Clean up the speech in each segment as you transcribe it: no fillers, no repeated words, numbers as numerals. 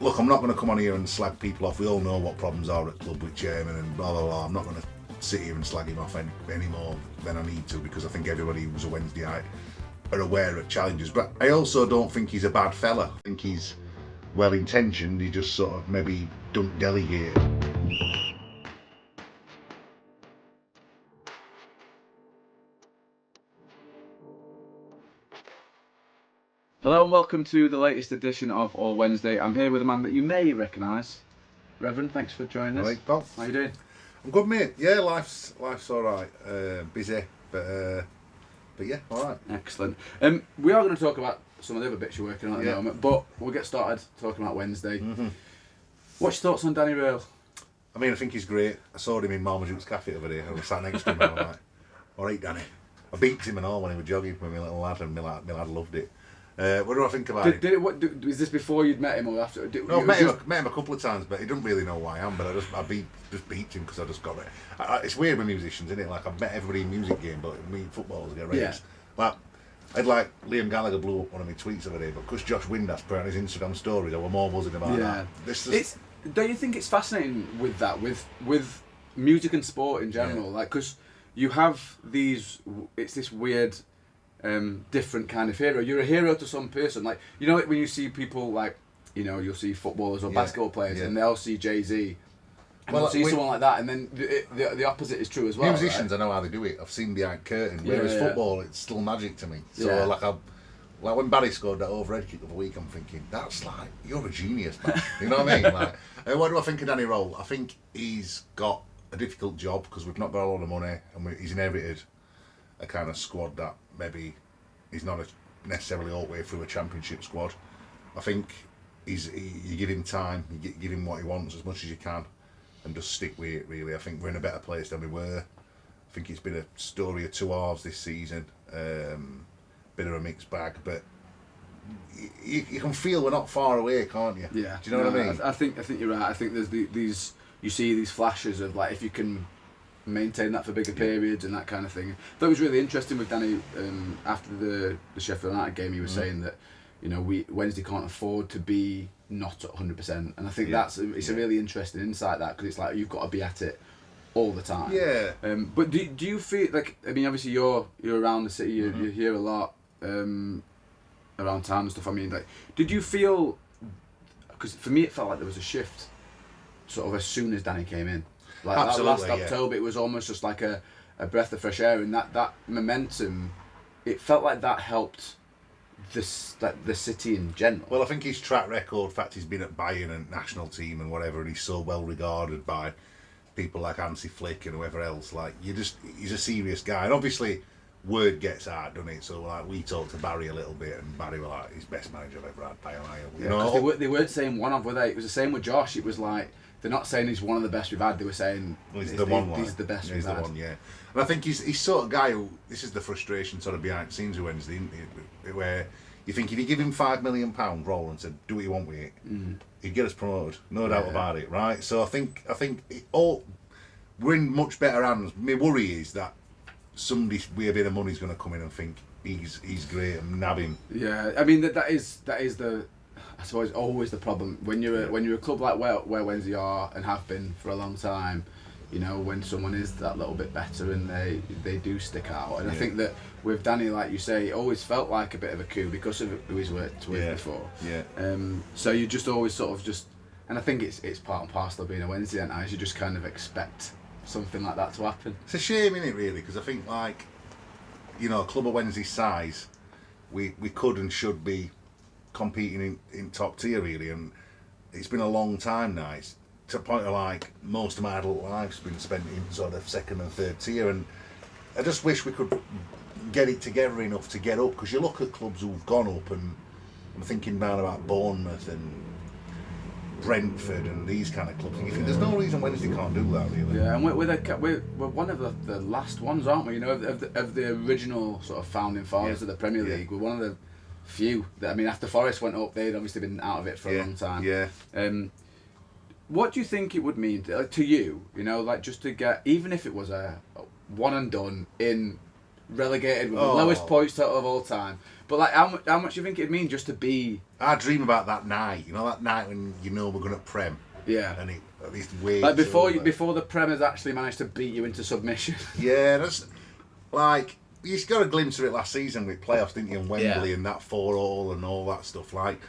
look, I'm not going to come on here and slag people off. We all know what problems are at club with chairman and blah blah blah. I'm not going to sit here and slag him off any more than I need to, because I think everybody who's a Wednesdayite are aware of challenges. But I also don't think he's a bad fella. I think he's well intentioned. He just sort of maybe don't delegate. Hello and welcome to the latest edition of All Wednesday. I'm here with a man that you may recognise. Reverend, thanks for joining us. All right, pal. How you doing? I'm good, mate. Yeah, life's all right. Busy, but yeah, all right. Excellent. We are going to talk about some of the other bits you're working on at the moment, but we'll get started talking about Wednesday. Mm-hmm. What's your thoughts on Danny Röhl? I mean, I think he's great. I saw him in Marmaduke's Cafe the other day. I was sat next to him and I was like, all right, Danny. I beat him and all when he was jogging with my little lad, and my lad loved it. What do I think about it? Is this before you'd met him or after? No, I've met him a couple of times, but he doesn't really know who I am. But I beat him because I just got it. It's weird with musicians, isn't it? Like, I've met everybody in music game, but me footballers get raised. Yeah. Like, I'd like Liam Gallagher blew up one of my tweets the other day, but because Josh Windass put on his Instagram stories, I was more buzzing about that. Don't you think it's fascinating with that, with music and sport in general? Like, because you have it's this weird, different kind of hero. You're a hero to some person. Like, you know, when you see people like, you know, you'll see footballers or basketball players, and they'll see Jay-Z, and they'll see someone like that, and then the opposite is true as well. Musicians, right? I know how they do it. I've seen behind curtain. Whereas football, it's still magic to me. So like when Barry scored that overhead kick of a week, I'm thinking, that's like, you're a genius, man. You know what I mean? Like, what do I think of Danny Röhl? I think he's got a difficult job because we've not got a lot of money, and he's inherited a kind of squad that maybe he's not necessarily all the way through a championship squad. I think you give him time, you give him what he wants as much as you can, and just stick with it, really. I think we're in a better place than we were. I think it's been a story of two halves this season. Bit of a mixed bag, but you can feel we're not far away, can't you? Yeah. Do you know what I mean? I think you're right. I think there's these, you see these flashes of, like, if you can maintain that for bigger periods and that kind of thing. That was really interesting with Danny after the Sheffield United game. He was saying that, you know, Wednesday can't afford to be not at 100%, and I think it's a really interesting insight, that, because it's like you've got to be at it all the time. Yeah. But do you feel like, I mean, obviously you're around the city, you're here a lot, around town and stuff. I mean, like, did you feel? Because for me, it felt like there was a shift, sort of as soon as Danny came in. Like absolutely, last October, it was almost just like a breath of fresh air, and that momentum, it felt like that helped the city in general. Well, I think his track record, the fact he's been at Bayern and national team and whatever, and he's so well regarded by people like Hansi Flick and whoever else. Like, he's a serious guy, and obviously word gets out, doesn't it? So, like, we talked to Barry a little bit, and Barry was like, he's best manager I've ever had by a mile. You know, they weren't saying one of, were they? It was the same with Josh. It was like, they're not saying he's one of the best we've had. They were saying he's the one. He's the best we've had. He's the one, yeah. And I think he's sort of guy who, this is the frustration sort of behind the scenes with Wednesday, isn't it? Where you think if you give him £5 million roll and said, do what you want with it, he'd get us promoted, no doubt about it, right? So I think we're in much better hands. My worry is that somebody with a bit of money is going to come in and think he's great and nab him. Yeah, I mean that is the, I suppose, always the problem when you're a club like where Wednesday are and have been for a long time. You know, when someone is that little bit better and they do stick out. And I think that with Danny, like you say, it always felt like a bit of a coup because of who he's worked with before. Yeah. So you just always sort of just, and I think it's part and parcel of being a Wednesday night. You just kind of expect something like that to happen. It's a shame, isn't it, really? Because I think, like, you know, a club of Wednesday's size, we could and should be competing in top tier, really. And it's been a long time now. It's to the point of, like, most of my adult life's been spent in sort of second and third tier, and I just wish we could get it together enough to get up, because you look at clubs who've gone up, and I'm thinking now about Bournemouth and Brentford and these kind of clubs, and you think there's no reason Wednesday can't do that, really. Yeah, and we're one of the last ones, aren't we? You know, of the original sort of founding fathers of the Premier League. We're one of the few that, I mean, after Forest went up, they'd obviously been out of it for a long time. Yeah. What do you think it would mean to you? You know, like, just to get, even if it was a one and done in relegated with the lowest points total of all time, But like, how much do you think it'd mean just to be? I dream about that night. You know, that night when you know we're going to Prem. Yeah. And it at least waits. Like before the Prem has actually managed to beat you into submission. Yeah, that's like you just got a glimpse of it last season with playoffs, didn't you? And Wembley and that 4-4 and all that stuff. Like,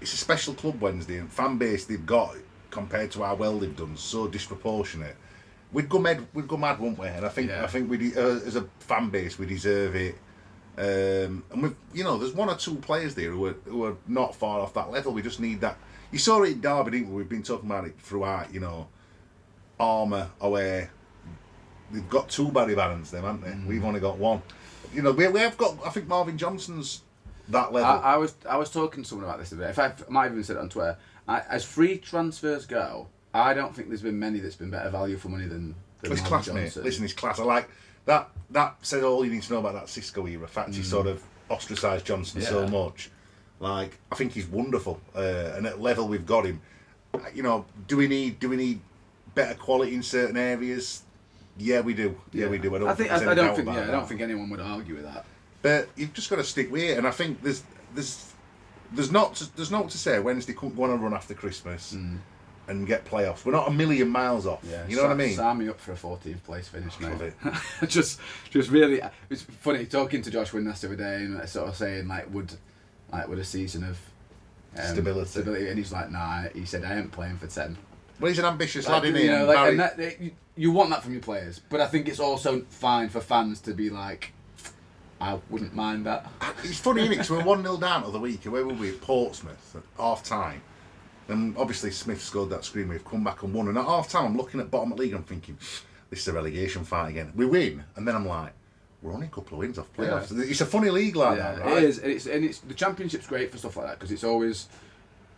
it's a special club, Wednesday, and fan base they've got compared to how well they've done, so disproportionate. We'd go mad, wouldn't we? And I think we as a fan base we deserve it. And we've, there's one or two players there who are not far off that level. We just need that. You saw it in Derby, didn't we? We've been talking about it throughout. Armour away. They've got 2 Barry Bannans, them, haven't they? Mm. We've only got 1. We have got. I think Marvin Johnson's that level. I was talking to someone about this a bit. I might have even said it on Twitter. As free transfers go, I don't think there's been many that's been better value for money than his Marvin class, Johnson. Mate. Listen, his class. I like that. That says all you need to know about that Cisco era. The fact he sort of ostracised Johnson so much. Like, I think he's wonderful, and at level we've got him. Do we need better quality in certain areas? Yeah, we do. Yeah, we do. I don't think anyone would argue with that. But you've just got to stick with it, and I think there's not to say Wednesday couldn't go on a run after Christmas and get playoffs. We're not a million miles off. Yeah, you know what I mean? Sign me up for a 14th place finish, mate. just really, it's funny talking to Josh Windass the other day and sort of saying would a season of stability, and he's like, nah. He said, I ain't playing for 10. Well, he's an ambitious lad, isn't he? You want that from your players, but I think it's also fine for fans to be like, I wouldn't mind that. It's funny, isn't it? Because we were 1-0 down the other week. Where were we? At Portsmouth at half time. And obviously Smith scored that screen. We've come back and won. And at half time, I'm looking at bottom of the league and I'm thinking, this is a relegation fight again. We win, and then I'm like, we're only a couple of wins off playoffs. Yeah. It's a funny league like that, right? It is. It's the Championship's great for stuff like that because it's always.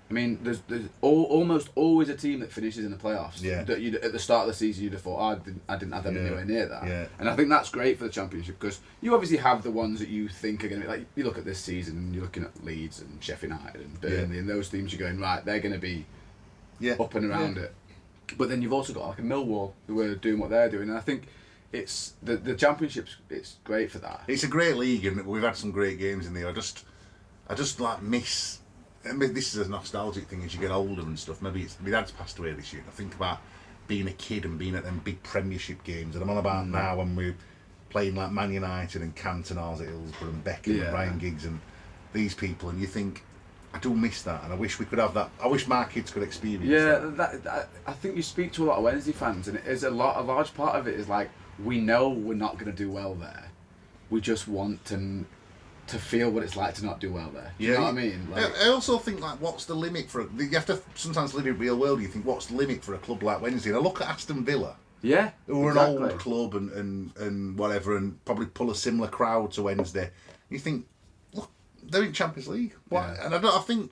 I mean, there's almost always a team that finishes in the playoffs. Yeah. That at the start of the season you'd have thought, I didn't have them anywhere near that. Yeah. And I think that's great for the Championship because you obviously have the ones that you think are going to be like. You look at this season and you're looking at Leeds and Sheffield United and Burnley and those teams. You're going right. They're going to be up and around it. But then you've also got like a Millwall who are doing what they're doing, and I think it's the Championship's it's great for that. It's a great league, and we've had some great games in there. I just like miss. I mean, this is a nostalgic thing as you get older and stuff. Maybe my dad's passed away this year. I think about being a kid and being at them big Premiership games, and I'm on about now when we're playing like Man United and Cantonars at Hillsborough and Beckham and Ryan Giggs and these people, and you think, I do miss that, and I wish we could have that. I wish my kids could experience that. Yeah, I think you speak to a lot of Wednesday fans, and it is a large part of it is like, we know we're not going to do well there. We just want to feel what it's like to not do well there. You know what I mean? I also think, like, what's the limit for... You have to sometimes live in real world. You think, what's the limit for a club like Wednesday? And I look at Aston Villa. Yeah, who are an old club and whatever, and probably pull a similar crowd to Wednesday. You think, look, they're in Champions League. Yeah. And I think...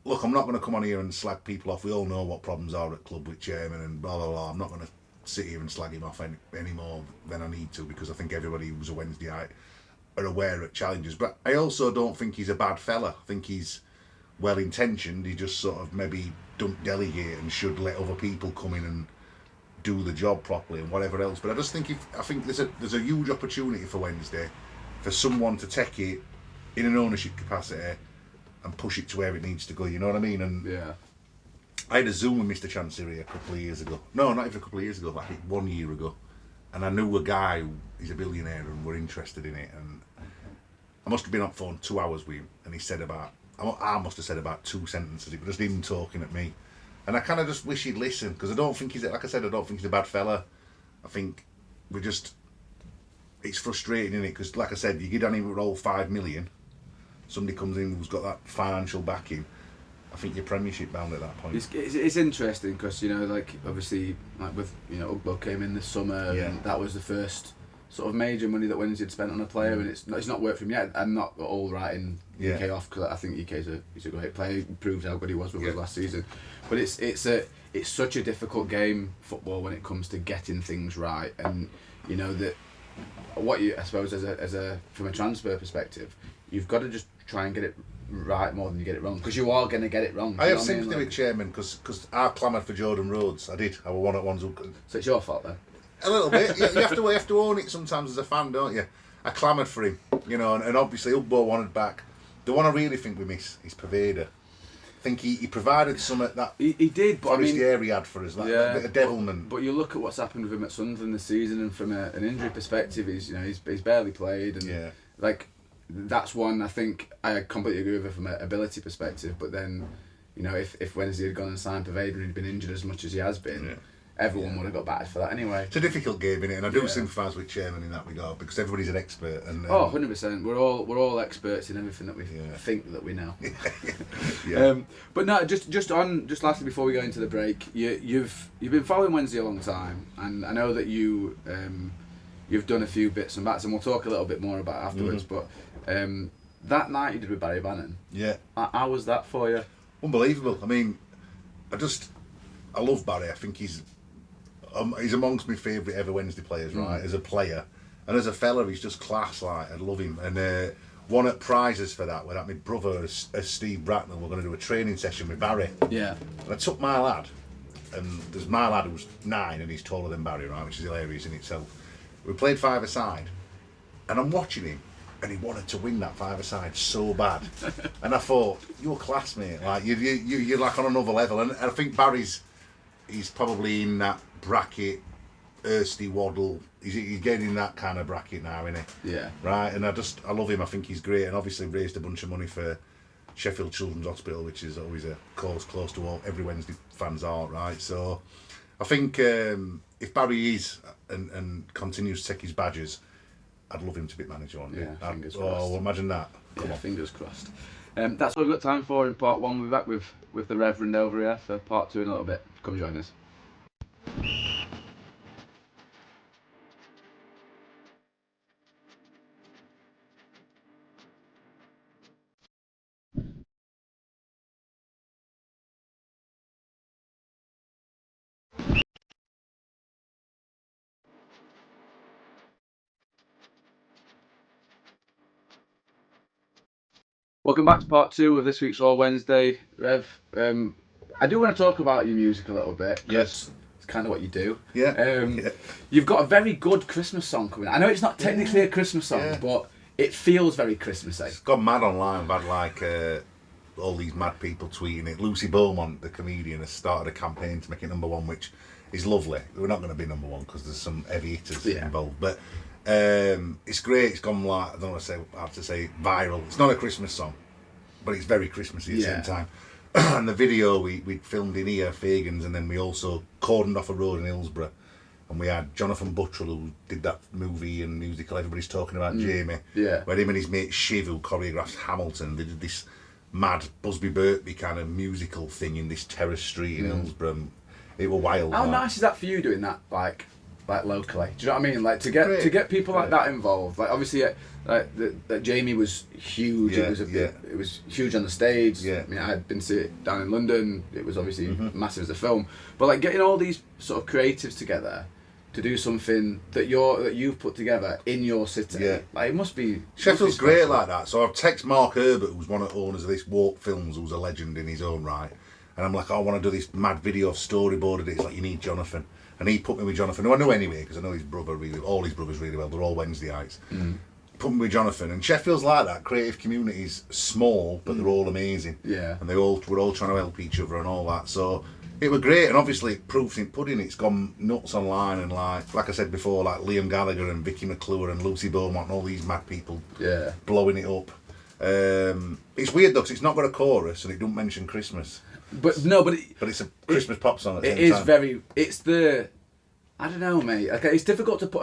Look, I'm not going to come on here and slag people off. We all know what problems are at club with chairman and blah, blah, blah. I'm not going to sit here and slag him off any more than I need to, because I think everybody who's a Wednesdayite are aware of challenges. But I also don't think he's a bad fella. I think he's well intentioned. He just sort of maybe don't delegate and should let other people come in and do the job properly and whatever else. But I just think I think there's a huge opportunity for Wednesday for someone to take it in an ownership capacity and push it to where it needs to go. You know what I mean? And I had a Zoom with Mr. Chancery a couple of years ago. No, not even a couple of years ago, like 1 year ago. And I knew a guy who is a billionaire and were interested in it. And I must have been on the phone 2 hours with him, and he said I must have said about 2 sentences. It was just him talking at me. And I kind of just wish he'd listen, because I don't think like I said, I don't think he's a bad fella. I think it's frustrating, isn't it? Because like I said, you get on him with all 5 million, somebody comes in who's got that financial backing, I think you're Premiership bound at that point. It's interesting because, like, obviously, like with, Ugbo came in this summer and that was the first sort of major money that Wednesday had spent on a player, and it's not worked for him yet. I'm not all right in UK off, because I think UK's he's a great player. He proved how good he was with us last season. But it's such a difficult game, football, when it comes to getting things right, and that what you, I suppose, as a from a transfer perspective, you've got to just try and get it right more than you get it wrong, because you are going to get it wrong. I have sympathy with chairman, because I clamoured for Jordan Rhodes. I did. I was one at ones who... So it's your fault then? A little bit. You have to own it sometimes as a fan, don't you? I clamoured for him, you know, and obviously Ugbo wanted back. The one I really think we miss is Pervader. I think he provided something that he did, but Forest he had for us, like a bit of devilment. But you look at what's happened with him at Sunderland this season, and from an injury perspective, he's barely played, and like that's one I think I completely agree with it from an ability perspective. But then, you know, if Wednesday had gone and signed Pervader and he'd been injured as much as he has been. Everyone would have got battered for that anyway. It's a difficult game, innit? And I do sympathise with Chairman in that regard because everybody's an expert. And 100%. We're all experts in everything that we think that we know. But no, just lastly before we go into the break, you've been following Wednesday a long time, and I know that you've done a few bits and bats, and we'll talk a little bit more about it afterwards. But that night you did with Barry Bannan, how was that for you? Unbelievable. I mean, I love Barry. I think he's amongst my favourite ever Wednesday players, right? As a player, and as a fella, he's just class. Like, I love him. And won at prizes for that. When my brother, as Steve Bracknell, were going to do a training session with Barry. Yeah. And I took my lad, and there's my lad who's 9, and he's taller than Barry, right? Which is hilarious in itself. We played 5-a-side, and I'm watching him, and he wanted to win that 5-a-side so bad. And I thought, you're class, mate. Like you're like on another level. And I think he's probably in that bracket, Ersty, Waddle. He's getting in that kind of bracket now, isn't he? Yeah. Right, and I love him. I think he's great, and obviously raised a bunch of money for Sheffield Children's Hospital, which is always a cause close to all every Wednesday fans' heart, right? So I think if Barry is and continues to take his badges, I'd love him to be manager on. Yeah, fingers crossed. Oh, well, imagine that. Come on. Fingers crossed. That's all we've got time for in part 1. We'll be back with the Reverend over here for part 2 in a little bit. Come join us. Welcome back to part 2 of this week's All Wednesday. Rev, I do want to talk about your music a little bit. Yes. It's kind of what you do. Yeah. You've got a very good Christmas song coming. I know it's not technically a Christmas song, but it feels very Christmassy. It's gone mad online. I've had like all these mad people tweeting it. Lucy Beaumont, the comedian, has started a campaign to make it #1, which is lovely. We're not going to be #1 because there's some heavy hitters involved, but it's great. It's gone like, I don't know how to say viral. It's not a Christmas song, but it's very Christmassy at the same time. And the video we filmed in here, Fagan's, and then we also cordoned off a road in Hillsborough, and we had Jonathan Buttrell, who did that movie and musical everybody's talking about, Jamie. Yeah. Where him and his mate Shiv, who choreographed Hamilton, they did this mad Busby Berkeley kind of musical thing in this terrace street in Hillsborough. It was wild. How nice is that for you doing that, like locally? Do you know what I mean? Like to get people like that involved. Like obviously, that Jamie was huge. Yeah, it was huge on the stage. Yeah. I mean, I had been to it down in London. It was obviously massive as a film. But like getting all these sort of creatives together to do something that you've put together in your city. Yeah. Like it must be. Sheffield's great like that. So I've texted Mark Herbert, who's one of the owners of this Walk Films, who's a legend in his own right. And I'm like, I want to do this mad video of storyboarded it. It's like, you need Jonathan. And he put me with Jonathan, who I know anyway, because I know his brother all his brothers really well. They're all Wednesdayites. Put me with Jonathan. And Sheffield's like that. Creative community's small, but they're all amazing. Yeah. And we're all trying to help each other and all that. So it was great. And obviously, proof's in pudding. It's gone nuts online. And like I said before, like Liam Gallagher and Vicky McClure and Lucy Beaumont and all these mad people blowing it up. It's weird though, because it's not got a chorus and it don't mention Christmas. But it's a Christmas pop song at the same time. I don't know, mate. Okay, it's difficult to put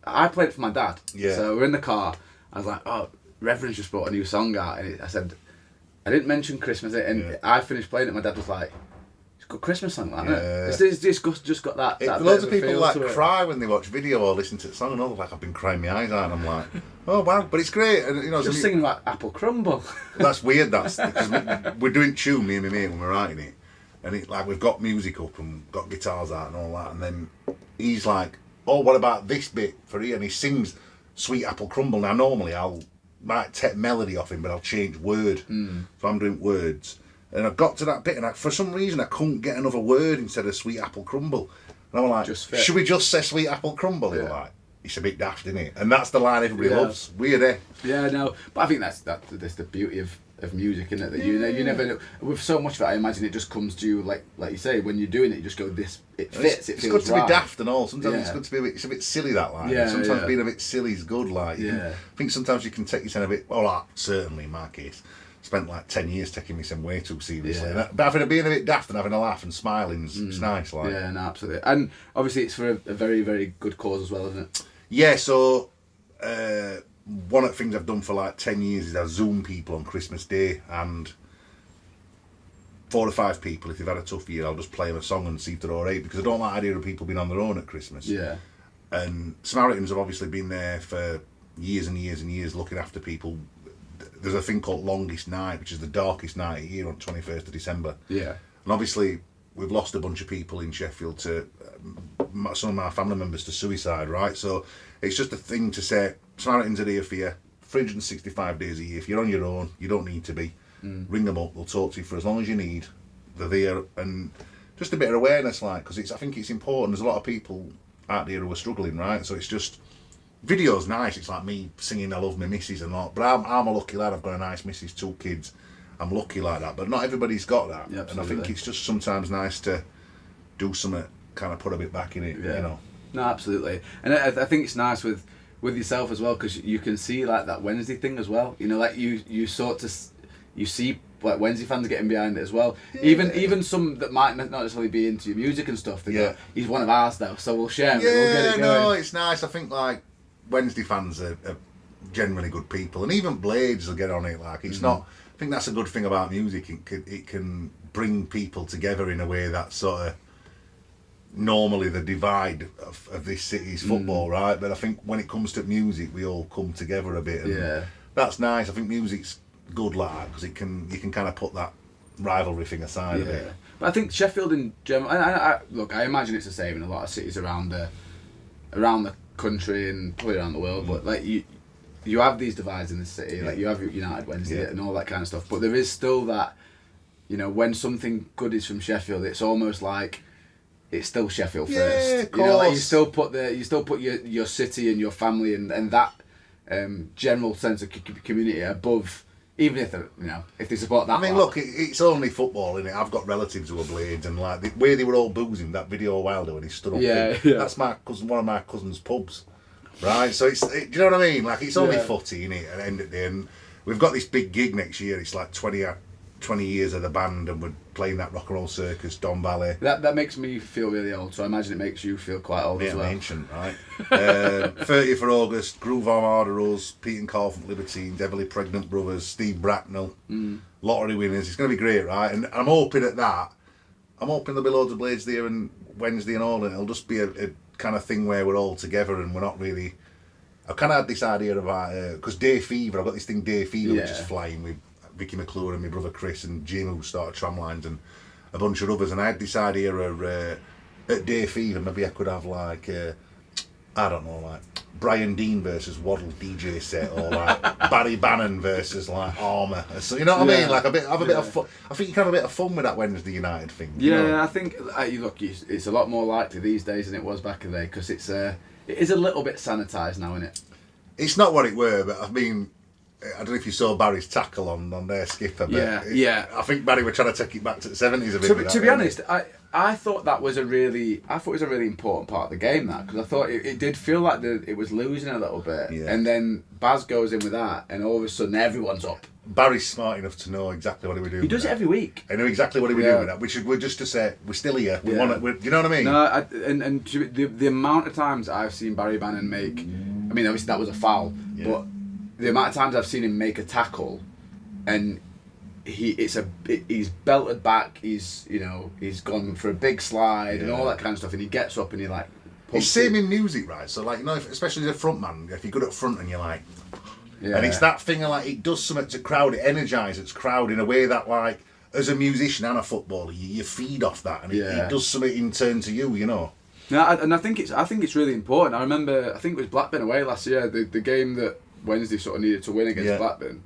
I played it for my dad. Yeah. So we're in the car. I was like, oh, Reverend's just brought a new song out. And I said, I didn't mention Christmas. And I finished playing it. My dad was like, it's a good Christmas song, isn't it? It's just got that loads of people like cry when they watch video or listen to the song and all. Like, I've been crying my eyes out. And I'm like, oh wow, but it's great. And, you know, just singing like Apple Crumble. That's weird. That's because we're doing tune, me and my mate, when we're writing it, and it like we've got music up and got guitars out and all that, and then he's like, oh, what about this bit for here? And he sings Sweet Apple Crumble. Now normally might take melody off him, but I'll change word. So I'm doing words. And I got to that bit, and for some reason I couldn't get another word instead of Sweet Apple Crumble. And I'm like, should we just say Sweet Apple Crumble? He was like, it's a bit daft, isn't it? And that's the line everybody loves. Weird, eh? Yeah, no, but I think that's the beauty of music, isn't it? That you never know. With so much of it, I imagine it just comes to you like you say, when you're doing it, you just go, this, it fits, it feels right. It's good to be daft and all. Sometimes it's good to be it's a bit silly, that line. Sometimes being a bit silly is good. Like, I think sometimes you can take yourself a bit. Well, like, certainly in my case, spent like 10 years taking myself way too seriously. But having being a bit daft and having a laugh and smiling is nice. Like, yeah, no, absolutely. And obviously, it's for a very, very good cause as well, isn't it? Yeah. So. One of the things I've done for like 10 years is I Zoom people on Christmas Day, and 4 or 5 people, if they've had a tough year, I'll just play them a song and see if they're alright, because I don't like the idea of people being on their own at Christmas. Yeah. And Samaritans have obviously been there for years and years and years looking after people. There's a thing called Longest Night, which is the darkest night of year on 21st of December. Yeah. And obviously we've lost a bunch of people in Sheffield to, some of my family members to suicide, right? So it's just a thing to say, Samaritans are here for you 365 days a year. If you're on your own, you don't need to be. Ring them up, they'll talk to you for as long as you need. They're there, and just a bit of awareness, like, because I think it's important. There's a lot of people out there who are struggling, right? So it's just, video's nice, it's like me singing I love my missus and all, but I'm a lucky lad, I've got a nice missus, 2 kids, I'm lucky like that, but not everybody's got that. Yeah, and I think it's just sometimes nice to do something, kind of put a bit back in it, you know. No, absolutely. And I think it's nice with yourself as well, because you can see like that Wednesday thing as well, you know, like you see like Wednesday fans getting behind it as well. Even some that might not necessarily be into your music and stuff, they go, he's one of ours though, so we'll share him, we'll get it going. No, it's nice. I think like Wednesday fans are generally good people, and even Blades will get on it. Like, it's not, I think that's a good thing about music, it can bring people together in a way that sort of normally the divide of this city's football, right? But I think when it comes to music, we all come together a bit, and that's nice. I think music's good like that, because you can kind of put that rivalry thing aside a bit. But I think Sheffield in general, and look, I imagine it's the same in a lot of cities around the country and probably around the world, but like you have these divides in the city, like you have United Wednesday and all that kind of stuff, but there is still that, you know, when something good is from Sheffield, it's almost like it's still Sheffield first. Of course. You know, like you still put your city and your family and that general sense of community above. Even if they support that. I mean, look, it's only football, innit? I've got relatives who are Blades, and like the way they were all boozing that video a while ago when he stood up. That's my cousin, one of my cousin's pubs, right? So do you know what I mean? Like, it's only footy, innit? At the end of the day, and we've got this big gig next year. It's like 20 years of the band, and we're playing that Rock and Roll Circus, Don Valley. That makes me feel really old, so I imagine it makes you feel quite old as well. Ancient, right? 30th of August, Groove Armada Us, Pete and Carl from Libertines, Heavily Pregnant Brothers, Steve Bracknell, lottery winners. It's going to be great, right? And I'm hoping at that, there'll be loads of Blades there and Wednesday and all, and it'll just be a kind of thing where we're all together and we're not really... I kind of had this idea about, because Day Fever, I've got this thing Day Fever, which is flying with Vicky McClure and my brother Chris and Jim, who started Tramlines, and a bunch of others, and I had this idea of at Day Fever maybe I could have like I don't know, like Brian Dean versus Waddle DJ set, or like Barry Bannan versus like Armour, so you know what I mean, like have a bit of fun. I think you can have a bit of fun with that Wednesday United thing, you know? I think look, it's a lot more likely these days than it was back in the day, because it is a little bit sanitised now, isn't it? It's not what it were, but I mean, I don't know if you saw Barry's tackle on their skipper, but I think Barry were trying to take it back to the 70s a bit. To be honest, I thought it was a really important part of the game, that, because I thought it did feel like it was losing a little bit, and then Baz goes in with that, and all of a sudden everyone's up. Barry's smart enough to know exactly what he was doing. He does it every week. I know exactly what he was doing with that, which we're just to say we're still here. We want it. You know what I mean? No, and the amount of times I've seen Barry Bannan make, I mean, obviously that was a foul, but the amount of times I've seen him make a tackle, and he's belted back, he's gone for a big slide and all that kind of stuff, and he gets up and he like. It's same in music, right? So like, especially as a front man, if you're good up front and you're like. And it's that thing of like, it does something to crowd, it energises crowd in a way that, like, as a musician and a footballer, you feed off that, and it does something in turn to you, you know. Yeah, and I think it's really important. I remember, I think it was Blackburn away last year, the game that Wednesday sort of needed to win against Blackburn.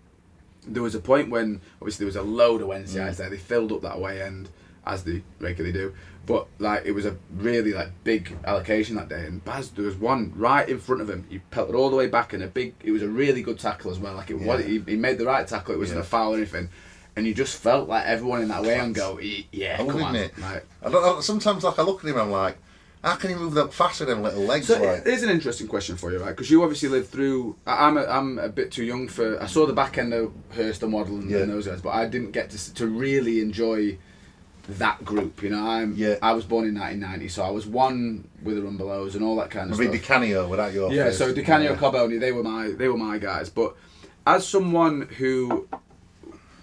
There was a point when obviously there was a load of Wednesdayites there. They filled up that away end, as they regularly do. But like it was a really like big allocation that day, and Baz, there was one right in front of him. He pelted all the way back, and it was a really good tackle as well. Like he made the right tackle. It wasn't a foul or anything, and you just felt like everyone in that way and go, yeah, come on. Like, sometimes like I look at him, I'm like, how can he move that fast with them little legs? So here's an interesting question for you, right? Because you obviously lived through. I'm a bit too young for. I saw the back end of Hurst and Waddle and those guys, but I didn't get to really enjoy that group. You know, I was born in 1990, so I was one with the Rumbelows and all that kind of stuff. Maybe DiCanio, without your first, so DiCanio, Carboni, they were my guys. But as someone who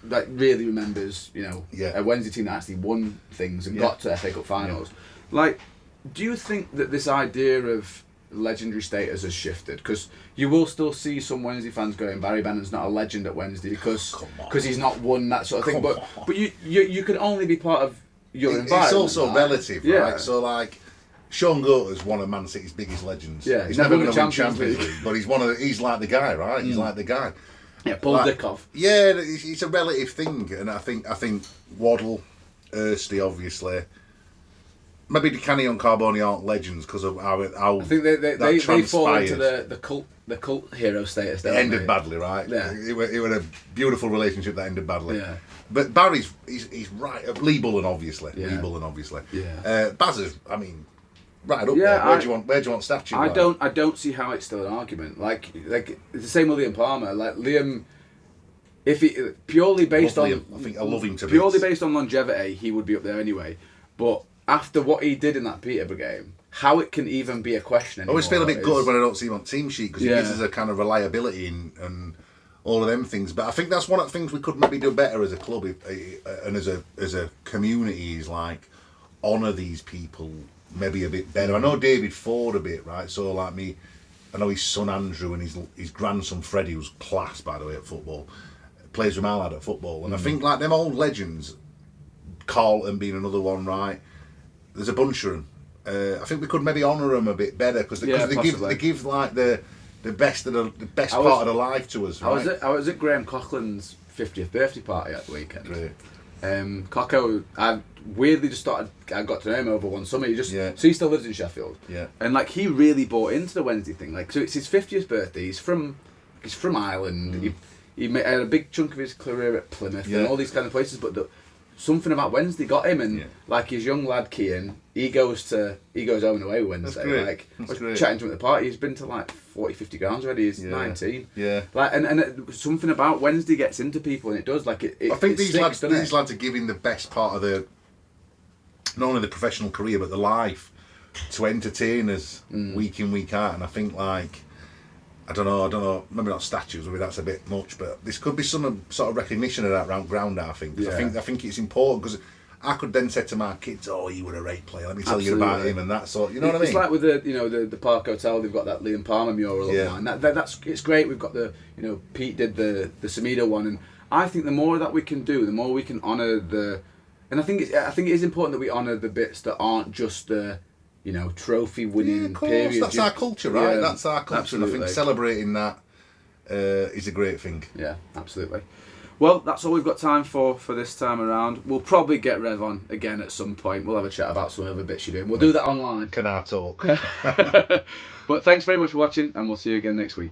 like really remembers, you know, a Wednesday team that actually won things and got to FA Cup finals, like, do you think that this idea of legendary status has shifted? Because you will still see some Wednesday fans going, Barry Bannan's not a legend at Wednesday because he's not won that sort of thing. But you can only be part of your environment. It's also relative, right? So like, Sean Goater's one of Man City's biggest legends. Yeah, he's never going to win Champions League, but he's like the guy, right? He's like the guy. Yeah, Paul Dickov. Yeah, it's a relative thing, and I think Waddle, Hursty, obviously. Maybe DiCanio and Carboni aren't legends because of how I think they fall into the cult hero status. It ended badly, right? Yeah. It was a beautiful relationship that ended badly. Yeah. But Barry's he's right. Lee Bullen, obviously. Yeah. Lee Bullen, obviously. Yeah. Baz is, I mean, right up there. Where do you want statue? I don't see how it's still an argument. Like it's the same with Liam Palmer. Like Liam, if he purely based on, I love him to purely based on longevity, he would be up there anyway. But after what he did in that Peterborough game, how it can even be a question anymore. I always feel a bit good when I don't see him on team sheet because he gives us a kind of reliability and all of them things. But I think that's one of the things we could maybe do better as a club and as a community is like honour these people maybe a bit better. I know David Ford a bit, right? So like me, I know his son Andrew and his grandson Freddie, who's class by the way at football, plays with my lad at football. And I think like them old legends, Carlton being another one, right? There's a bunch of them. I think we could maybe honour them a bit better because they give like the best of the best part of their life to us. Right? I was at Graham Coughlin's 50th birthday party at the weekend. Great. Coco, I weirdly just started. I got to know him over one summer. So he still lives in Sheffield. Yeah. And like he really bought into the Wednesday thing. Like so, it's his 50th birthday. He's from Ireland. He had a big chunk of his career at Plymouth and all these kind of places, but something about Wednesday got him, and like his young lad Kian, he goes home and away Wednesday. Like I was chatting to him at the party, he's been to like 40-50 grounds already. He's 19. Yeah. Like and something about Wednesday gets into people, and it does. Like it. I think these sticks, lads are giving the best part of their not only the professional career but the life to entertain us week in week out, and I think like. I don't know, maybe not statues, maybe that's a bit much, but this could be some sort of recognition of that ground, I think. Yeah. I think it's important because I could then say to my kids, oh, he was a great player, let me tell you about him and that sort, you know what I mean? It's like with the Park Hotel, they've got that Liam Palmer mural up now, and that's it's great. We've got Pete did the Semedo one, and I think the more that we can do, the more we can honour and I think it is important that we honour the bits that aren't just the trophy winning period. That's our culture, right? Yeah, that's our culture. Absolutely. And I think celebrating that is a great thing. Yeah, absolutely. Well, that's all we've got time for this time around. We'll probably get Rev on again at some point. We'll have a chat about some other bits you're doing. We'll do that online. Can I talk? But thanks very much for watching, and we'll see you again next week.